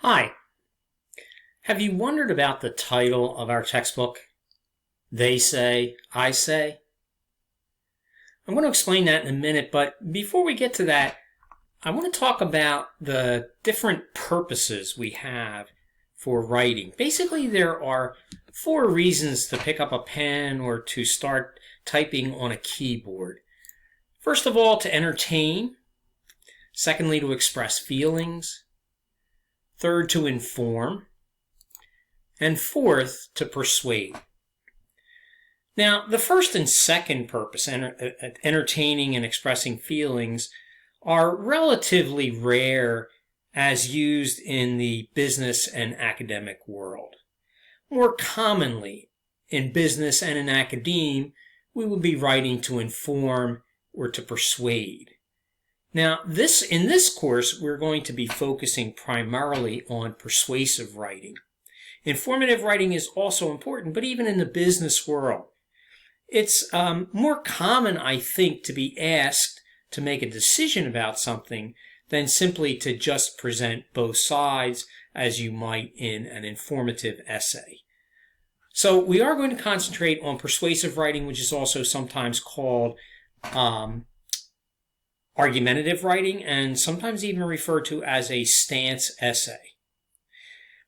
Hi. Have you wondered about the title of our textbook? They say, I say? I'm going to explain that in a minute, but before we get to that, I want to talk about the different purposes we have for writing. Basically, there are four reasons to pick up a pen or to start typing on a keyboard. First of all, to entertain. Secondly, to express feelings. Third, to inform. And fourth, to persuade. Now, the first and second purpose, entertaining and expressing feelings, are relatively rare as used in the business and academic world. More commonly, in business and in academe, we will be writing to inform or to persuade. Now, in this course, we're going to be focusing primarily on persuasive writing. Informative writing is also important, but even in the business world, it's more common, I think, to be asked to make a decision about something than simply to just present both sides as you might in an informative essay. So we are going to concentrate on persuasive writing, which is also sometimes called argumentative writing and sometimes even referred to as a stance essay.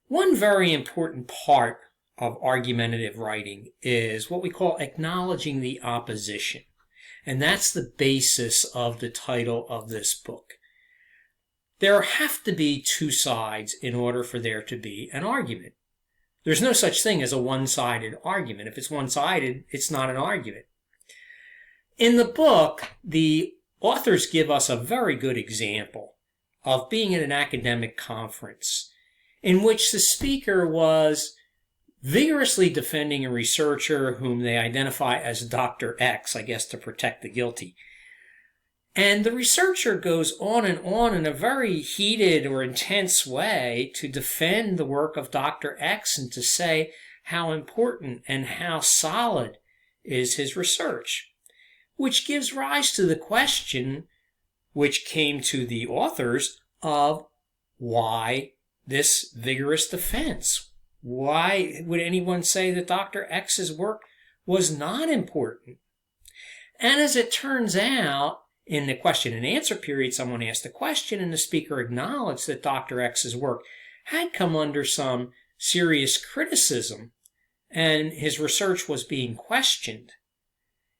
One very important part of argumentative writing is what we call acknowledging the opposition. And that's the basis of the title of this book. There have to be two sides in order for there to be an argument. There's no such thing as a one-sided argument. If it's one-sided, it's not an argument. In the book, the authors give us a very good example of being at an academic conference in which the speaker was vigorously defending a researcher whom they identify as Dr. X, I guess to protect the guilty. And the researcher goes on in a very heated or intense way to defend the work of Dr. X and to say how important and how solid is his research, which gives rise to the question, which came to the authors, of why this vigorous defense? Why would anyone say that Dr. X's work was not important? And as it turns out, in the question and answer period, someone asked a question and the speaker acknowledged that Dr. X's work had come under some serious criticism and his research was being questioned.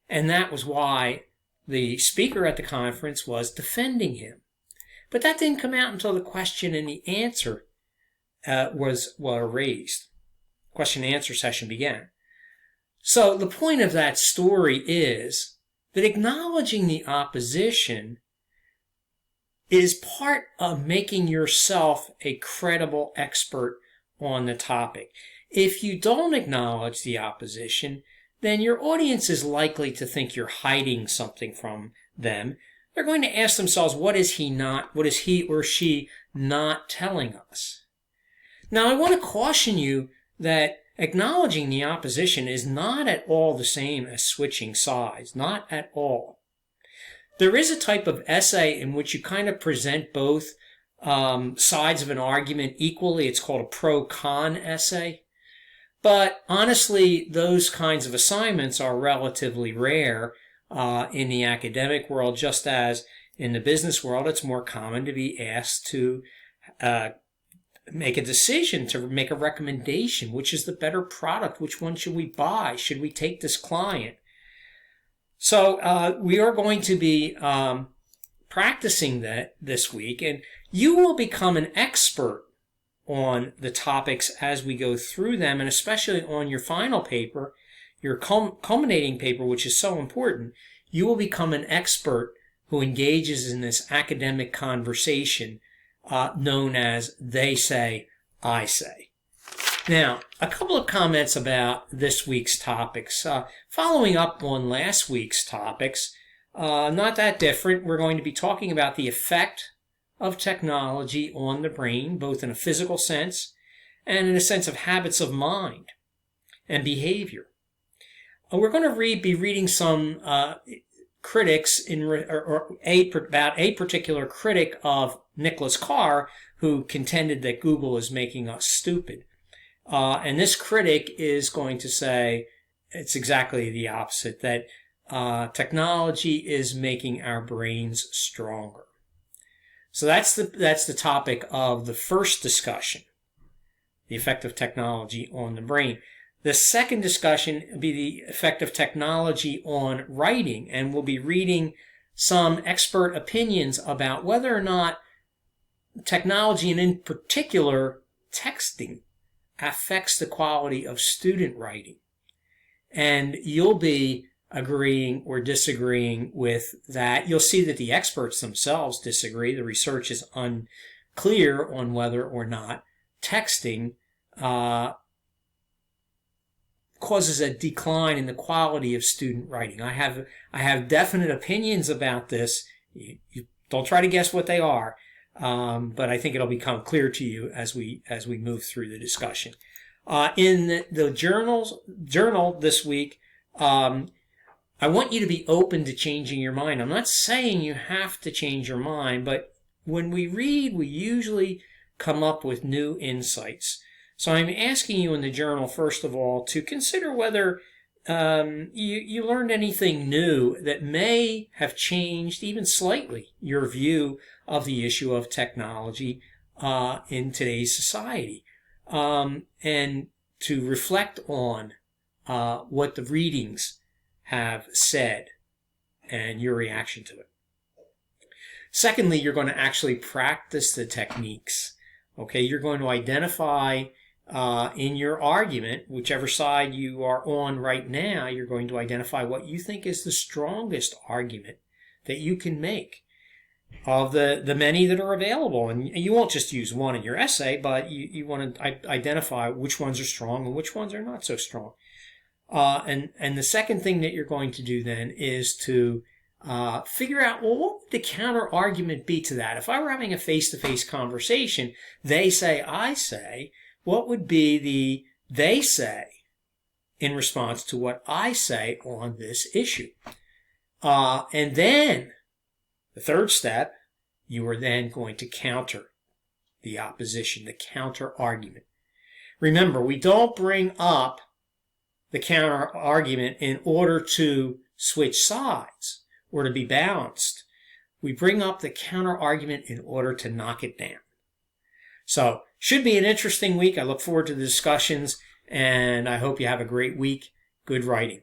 And that was why the speaker at the conference was defending him. But that didn't come out until the question and the answer were raised. Question and answer session began. So the point of that story is that acknowledging the opposition is part of making yourself a credible expert on the topic. If you don't acknowledge the opposition, then your audience is likely to think you're hiding something from them. They're going to ask themselves, what is he or she not telling us? Now, I want to caution you that acknowledging the opposition is not at all the same as switching sides, not at all. There is a type of essay in which you kind of present both sides of an argument equally. It's called a pro-con essay. But honestly, those kinds of assignments are relatively rare in the academic world, just as in the business world, it's more common to be asked to make a decision, to make a recommendation. Which is the better product? Which one should we buy? Should we take this client? So we are going to be practicing that this week, and you will become an expert on the topics as we go through them, and especially on your final paper, your culminating paper, which is so important. You will become an expert who engages in this academic conversation known as they say, I say. Now, a couple of comments about this week's topics. Following up on last week's topics, not that different. We're going to be talking about the effect of technology on the brain, both in a physical sense and in a sense of habits of mind and behavior. We're going to be reading some critics about a particular critic of Nicholas Carr, who contended that Google is making us stupid. And this critic is going to say it's exactly the opposite, that technology is making our brains stronger. So that's the topic of the first discussion, the effect of technology on the brain. The second discussion will be the effect of technology on writing, and we'll be reading some expert opinions about whether or not technology, and in particular texting, affects the quality of student writing. And you'll be agreeing or disagreeing with that. You'll see that the experts themselves disagree. The research is unclear on whether or not texting causes a decline in the quality of student writing. I have definite opinions about this. You don't try to guess what they are, but I think it'll become clear to you as we move through the discussion. In the journal this week, I want you to be open to changing your mind. I'm not saying you have to change your mind, but when we read, we usually come up with new insights. So I'm asking you in the journal, first of all, to consider whether you learned anything new that may have changed, even slightly, your view of the issue of technology in today's society, and to reflect on what the readings have said and your reaction to it. Secondly, you're going to actually practice the techniques. Okay, you're going to identify in your argument, whichever side you are on right now, you're going to identify what you think is the strongest argument that you can make of the many that are available. And you won't just use one in your essay, but you want to identify which ones are strong and which ones are not so strong. And the second thing that you're going to do then is to figure out, well, what would the counter argument be to that? If I were having a face-to-face conversation, they say, I say, what would be the they say in response to what I say on this issue? And then the third step, you are then going to counter the opposition, the counter argument. Remember, we don't bring up the counter argument in order to switch sides or to be balanced. We bring up the counter argument in order to knock it down. So, should be an interesting week. I look forward to the discussions, and I hope you have a great week. Good writing.